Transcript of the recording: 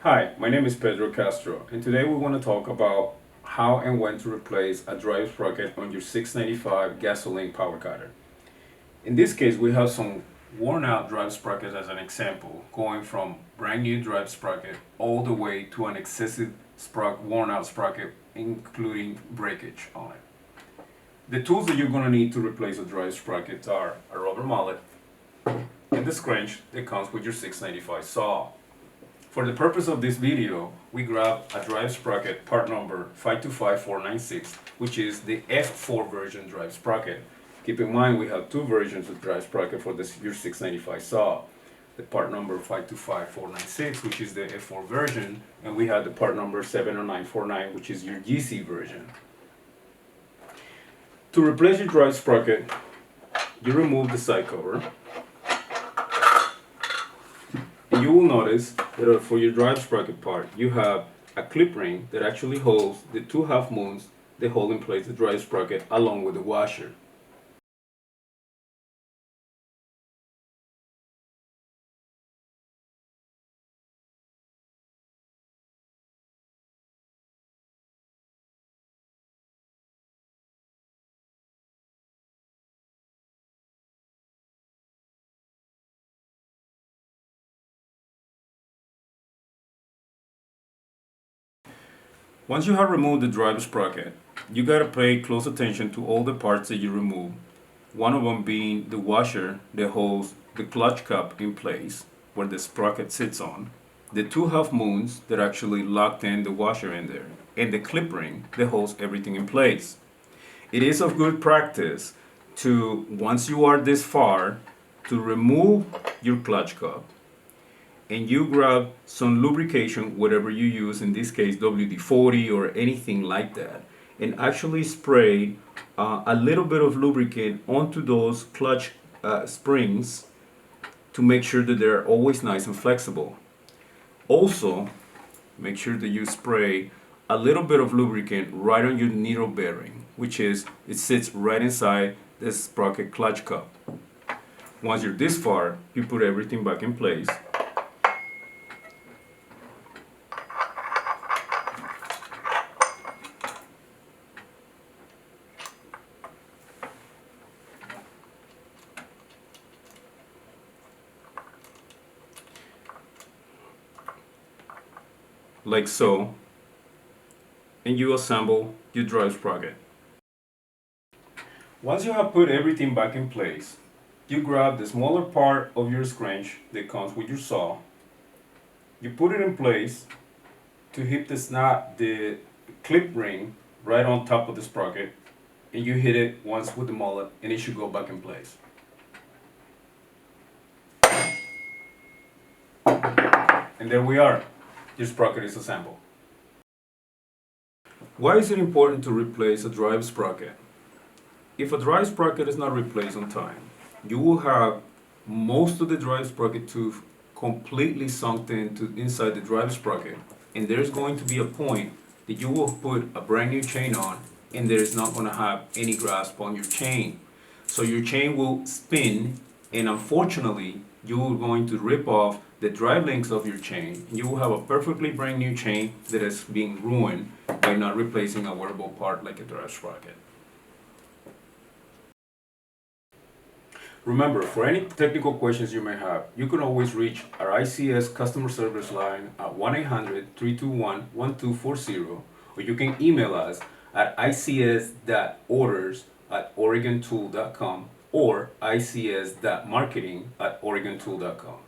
Hi, my name is Pedro Castro, and today we want to talk about how and when to replace a drive sprocket on your 695 gasoline power cutter. In this case, we have some worn out drive sprockets as an example, going from brand new drive sprocket all the way to an excessive worn out sprocket, including breakage on it. The tools that you're going to need to replace a drive sprocket are a rubber mallet and the scrunch that comes with your 695 saw. For the purpose of this video, we grabbed a drive sprocket part number 525496, which is the F4 version drive sprocket. Keep in mind we have two versions of drive sprocket for this your 695 saw. The part number 525496, which is the F4 version, and we have the part number 70949, which is your GC version. To replace your drive sprocket, you remove the side cover. You will notice that for your drive sprocket part, you have a clip ring that actually holds the two half moons that hold in place the drive sprocket along with the washer. Once you have removed the drive sprocket, you gotta pay close attention to all the parts that you remove. One of them being the washer that holds the clutch cup in place where the sprocket sits on, the two half moons that actually locked in the washer in there, and the clip ring that holds everything in place. It is of good practice to, once you are this far, to remove your clutch cup and you grab some lubrication, whatever you use, in this case WD-40 or anything like that, and actually spray a little bit of lubricant onto those clutch springs to make sure that they're always nice and flexible. Also, make sure that you spray a little bit of lubricant right on your needle bearing, which is, it sits right inside this sprocket clutch cup. Once you're this far, you put everything back in place. Like so, and you assemble your drive sprocket. Once you have put everything back in place, you grab the smaller part of your scrunch that comes with your saw, you put it in place to hit the clip ring right on top of the sprocket, and you hit it once with the mallet and it should go back in place. And there we are. Your sprocket is assembled. Why is it important to replace a drive sprocket? If a drive sprocket is not replaced on time, you will have most of the drive sprocket tooth completely sunk inside the drive sprocket, and there's going to be a point that you will put a brand new chain on and there's not going to have any grasp on your chain. So your chain will spin, and unfortunately you are going to rip off the drive links of your chain. You will have a perfectly brand new chain that is being ruined by not replacing a wearable part like a drive sprocket. Remember, for any technical questions you may have, you can always reach our ICS customer service line at 1-800-321-1240, or you can email us at ics.orders@oregontool.com or ics.marketing@oregontool.com.